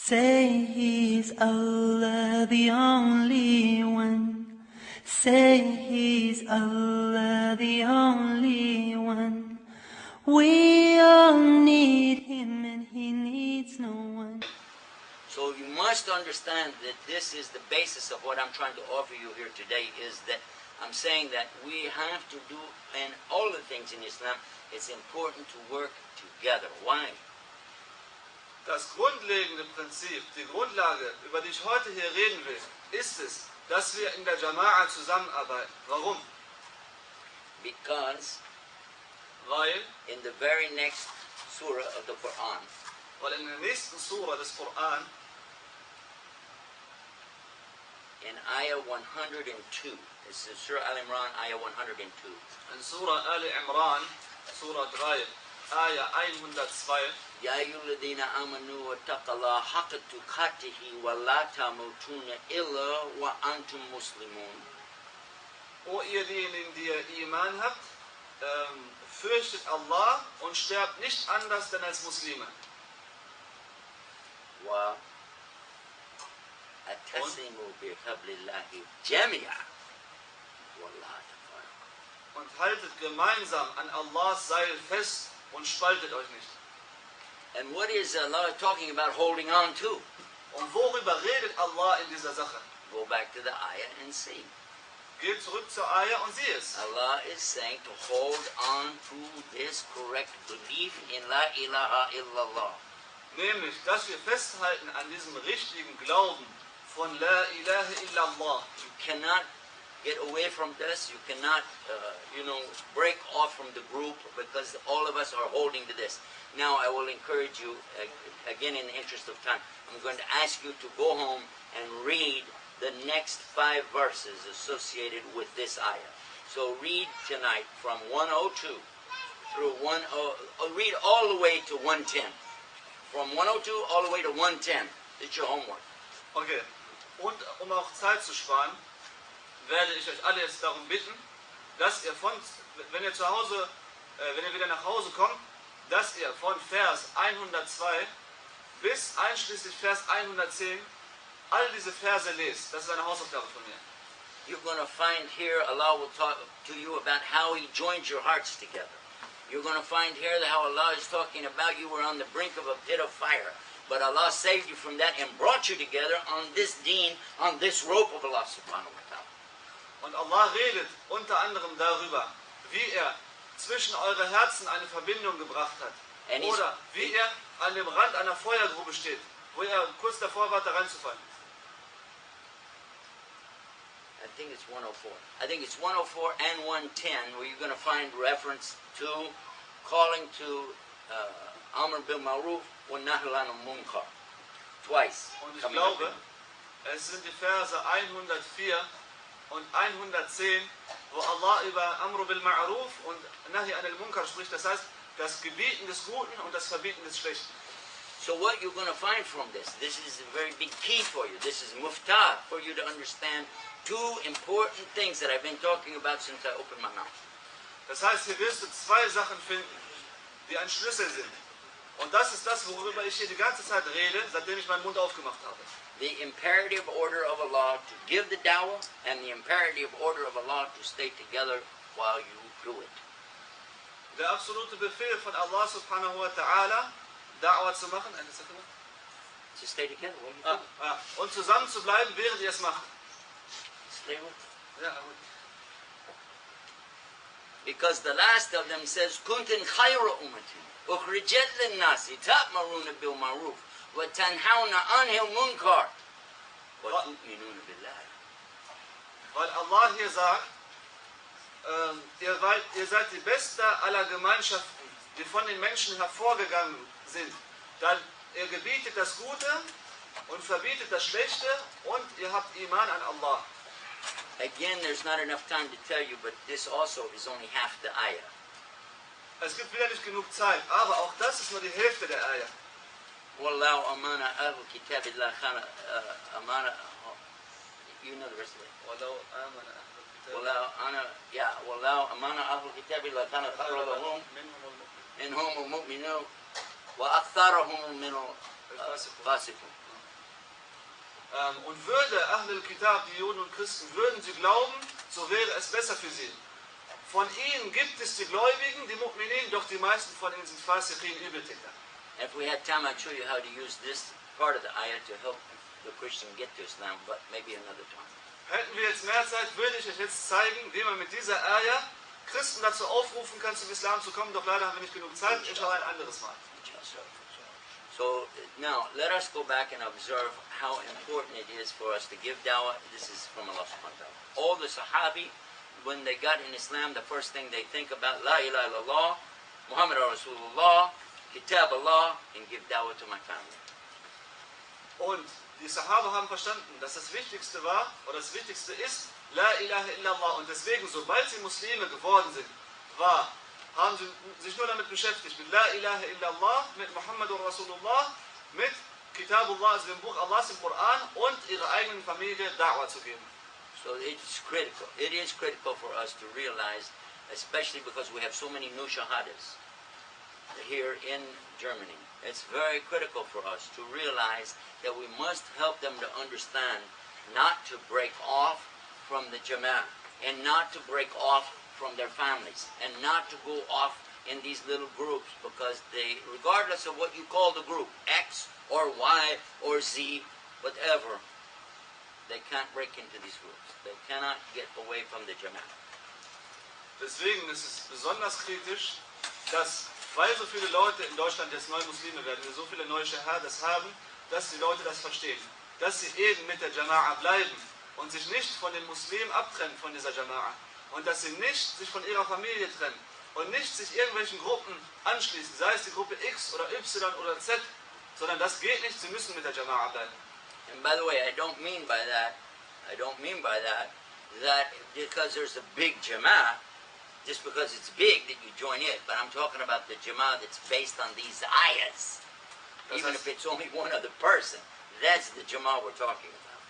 Say He's Allah, the only one. Say He's Allah, the only one. We all need Him and He needs no one. So you must understand that this is the basis of what I'm trying to offer you here today, is that I'm saying that we have to do, and all the things in Islam, it's important to work together. Why? Das grundlegende Prinzip, die Grundlage, über die ich heute hier reden will, ist es, dass wir in der Jama'a zusammenarbeiten. Warum? Because Weil in the very next surah of the Quran, in der nächsten Sura des Koran, in Ayah 102, this is Surah Al-Imran, Ayah 102. in Sura Ali Imran, Sura 3, Ayah 102, يا أيها الذين آمنوا واتقوا الله حق تقاته ولا تموتن إلا وأنتم مسلمون. O ihr diejenigen, die ihr Iman habt, fürchtet Allah und sterbt nicht anders denn als Muslime. وأتسموا بحبل الله جميعا ولا تفرقوا. Und haltet gemeinsam an Allahs Seil fest und spaltet euch nicht. And what is Allah talking about holding on to? Und worüber redet Allah in dieser Sache? Go back to the ayah and see. Geht zurück zur Ayah und sieh es. Allah is saying to hold on to this correct belief in La ilaha illallah. Nämlich, dass wir festhalten an diesem richtigen Glauben von La ilaha illallah. You cannot get away from this. You cannot, break off from the group, because all of us are holding to this. Now, I will encourage you, again in the interest of time, I'm going to ask you to go home and read the next 5 verses associated with this ayah. So read tonight from 102 through read all the way to 110. From 102 all the way to 110. It's your homework. Okay. Und um auch Zeit zu sparen, werde ich euch alle jetzt darum bitten, dass ihr wenn ihr wieder nach Hause kommt, dass ihr von Vers 102 bis einschließlich Vers 110 all diese Verse lest. Das ist eine Hausaufgabe von mir. You're going to find here, Allah will talk to you about how He joined your hearts together. You're going to find here that how Allah is talking about you were on the brink of a pit of fire, but Allah saved you from that and brought you together on this deen, on this rope of Allah subhanahu wa ta'ala. Und Allah redet unter anderem darüber, wie zwischen eure Herzen eine Verbindung gebracht hat. Oder wie an dem Rand einer Feuergrube steht, wo kurz davor wart, da reinzufallen. I think it's 104. I think it's 104 and 110 where you're going to find reference to calling to Amr bil Ma'ruf wa Nahy anil Munkar. Twice. Und ich glaube, es sind die Verse 104 und 110, wo Allah über Amr bil Ma'ruf und Nahy anil Munkar spricht. Das heißt, das Gebieten des Guten und das Verbieten des Schlechten. So what you're going to find from this is a very big key for you. This is muftah for you to understand 2 important things that I've been talking about since I opened my mouth. Das heißt, hier wirst du 2 Sachen finden, die ein Schlüssel sind. Und das ist das, worüber ich hier die ganze Zeit rede, seitdem ich meinen Mund aufgemacht habe. The imperative order of Allah to give the Dawa and the imperative order of Allah to stay together while you do it. Der absolute Befehl von Allah subhanahu wa ta'ala, Dawa zu machen, To stay together while you do it. Und zusammen zu bleiben, während ihr es macht. Stay with it. Ja. Because the last of them says, "Kuntum khayra ummatin, ukhrijat lin-nasi ta'muruna bil ma'ruf wa tanhauna 'anil munkar wa tu'minuna billah." Weil Allah hier sagt, ihr seid die beste aller Gemeinschaften, die von den Menschen hervorgegangen sind. Ihr gebietet das Gute und verbietet das Schlechte und ihr habt Iman an Allah. Again, there's not enough time to tell you, but this also is only half the ayah. Es gibt wieder nicht genug Zeit, aber auch das ist nur die Hälfte der Ayah. Wallahu amana ahlul kitab illa khana amana. You know the rest of it. Wallahu amana ahlul kitab illa khana khayra lahum minhum al-mu'minun wa aktharuhum min al-fasiqun. Und würde Ahlul Kitab, die Juden und Christen, würden sie glauben, so wäre es besser für sie. Von ihnen gibt es die Gläubigen, die Mu'minin, doch die meisten von ihnen sind Fasiqin, Übeltäter. If we had time, I'd show you how to use this part of the ayah to help the Christian get to Islam, but maybe another time. Hätten wir jetzt mehr Zeit, würde ich euch jetzt zeigen, wie man mit dieser Ayah Christen dazu aufrufen kann, zum Islam zu kommen, doch leider haben wir nicht genug Zeit, inshallah ein anderes Mal. So now let us go back and observe how important it is for us to give dawah. This is from Allah subhanahu wa ta'ala. All the Sahabi, when they got in Islam, the first thing they think about, La ilaha illallah, Muhammad Rasulullah, Kitab Allah, and give dawah to my family. Und die Sahaba haben verstanden, dass das Wichtigste war, oder das Wichtigste ist, La ilaha illallah. Und deswegen, sobald sie Muslime geworden sind, haben sie sich nur damit beschäftigt, mit La ilaha illallah, mit Muhammadur Rasulullah, mit Kitabullah, also dem Buch Allahs im Koran, und ihrer eigenen Familie Dawa zu geben. So it's critical. It is critical for us to realize, especially because we have so many new shahadas here in Germany. It's very critical for us to realize that we must help them to understand not to break off from the Jama'ah and not to break off from their families and not to go off in these little groups, because they, regardless of what you call the group, X or Y or Z, whatever, they can't break into these groups. They cannot get away from the Jama'ah. Deswegen ist es besonders kritisch, dass, weil so viele Leute in Deutschland jetzt neue Muslime werden, wir so viele neue Shahadas haben, dass die Leute das verstehen. Dass sie eben mit der Jama'a bleiben und sich nicht von den Muslimen abtrennen von dieser Jama'a. Und dass sie nicht sich von ihrer Familie trennen und nicht sich irgendwelchen Gruppen anschließen, sei es die Gruppe X oder Y oder Z, sondern das geht nicht, sie müssen mit der Jama'a bleiben. And by the way, I don't mean by that because there's a big Jama'ah, just because it's big that you join it, but I'm talking about the Jama'ah that's based on these ayahs. Even if it's only one other person, that's the Jama'ah we're talking about.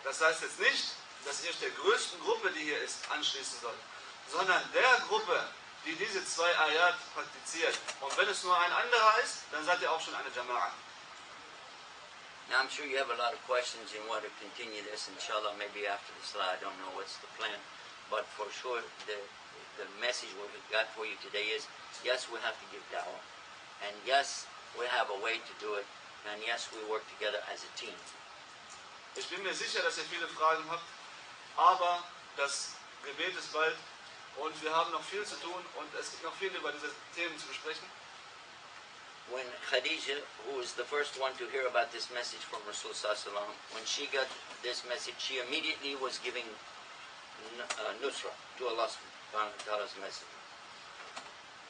Das heißt jetzt nicht, dass ihr euch der größten Gruppe, die hier ist, anschließen sollt, sondern der Gruppe, die diese zwei Ayat praktiziert. Und wenn es nur ein anderer ist, dann seid ihr auch schon eine Jama'a. Now I'm sure you have a lot of questions and want to continue this, inshallah, maybe after the slide. I don't know what's the plan, but for sure the message what we've got for you today is, yes, we have to give dawah, and yes, we have a way to do it, and yes, we work together as a team. Ich bin mir sicher, dass ihr viele Fragen habt, aber das Gebet ist bald und wir haben noch viel zu tun und es gibt noch viel über diese Themen zu besprechen. When Khadija, who was the first one to hear about this message from Rasul Sallallahu Alaihi Wasallam, when she got this message, she immediately was giving nusra to Allah Subhanahu wa Ta'ala's message.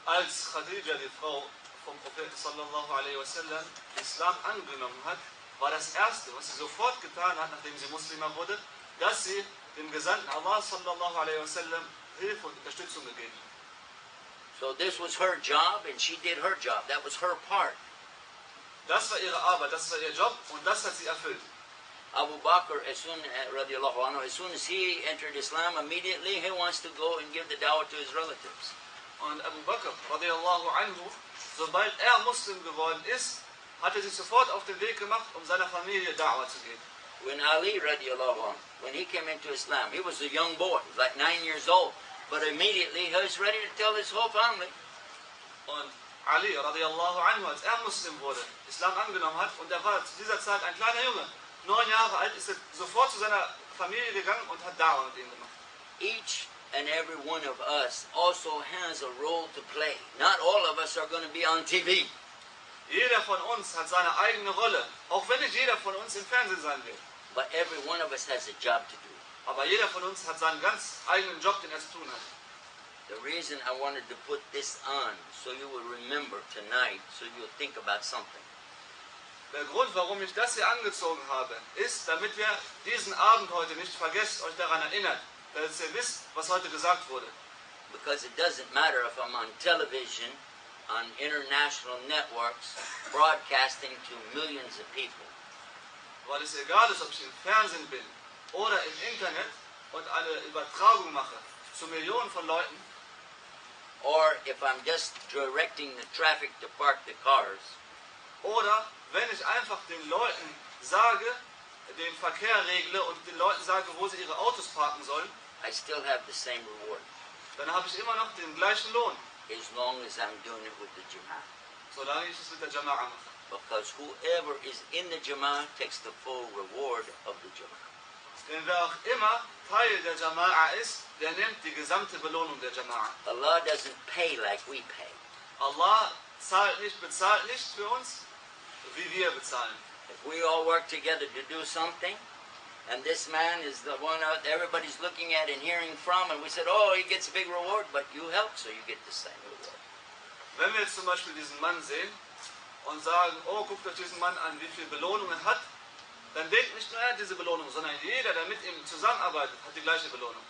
Als Khadija, die Frau vom Propheten Sallallahu Alaihi Wasallam, Islam angenommen hat, war das Erste, was sie sofort getan hat, nachdem sie Muslima wurde, dass sie dem Gesandten Allah Sallallahu Alaihi Wasallam Hilfe und Unterstützung gegeben hat. So this was her job, and she did her job. That was her part. Das war ihre Arbeit, das war ihr Job und das hat sie erfüllt. Abu Bakr, radiallahu anhu, as soon as he entered Islam, immediately he wants to go and give the dawah to his relatives. Und Abu Bakr, radiallahu anhu, sobald Muslim geworden ist, hat sich sofort auf den Weg gemacht, seiner Familie Da'wah zu geben. When Ali, radiallahu anhu, when he came into Islam, he was a young boy, he was like 9 years old. But immediately he was ready to tell his whole family. Und Ali, radiallahu anhu, als Muslim wurde, Islam angenommen hat, und er war zu dieser Zeit ein kleiner Junge, 9 Jahre alt, ist er sofort zu seiner Familie gegangen und hat Da'wah mit ihm gemacht. Each and every one of us also has a role to play. Not all of us are going to be on TV. Jeder von uns hat seine eigene Rolle, auch wenn nicht jeder von uns im Fernsehen sein wird. But every one of us has a job to do. Aber jeder von uns hat seinen ganz eigenen Job, den er zu tun hat. The reason I wanted to put this on, so you will remember tonight, so you'll think about something. Der Grund, warum ich das hier angezogen habe, ist, damit wir diesen Abend heute nicht vergesst, euch daran erinnert, dass ihr wisst, was heute gesagt wurde. Because it doesn't matter if I'm on television, on international networks, broadcasting to millions of people. Weil es egal ist, ob ich im Fernsehen bin oder im Internet und eine Übertragung mache zu Millionen von Leuten, or if I'm just directing the traffic to park the cars, oder wenn ich einfach den Leuten sage, den Verkehr regle und den Leuten sage, wo sie ihre Autos parken sollen, I still have the same reward, dann habe ich immer noch den gleichen Lohn, as long as I'm doing it with the Jama'ah. solange ich es mit der Jama'a mache. Because whoever is in the Jama'ah takes the full reward of the Jama'ah. Denn wer auch immer Teil der Jama'a ist, der nimmt die gesamte Belohnung der Jama'a. Allah doesn't pay like we pay. Allah bezahlt nicht für uns, wie wir bezahlen. If we all work together to do something, and this man is the one out everybody's looking at and hearing from, and we said, oh, he gets a big reward, but you helped, so you get the same reward. Wenn wir jetzt zum Beispiel diesen Mann sehen und sagen, oh, guckt euch diesen Mann an, wie viel Belohnung er hat, dann denkt nicht nur er hat diese Belohnung, sondern jeder, der mit ihm zusammenarbeitet, hat die gleiche Belohnung.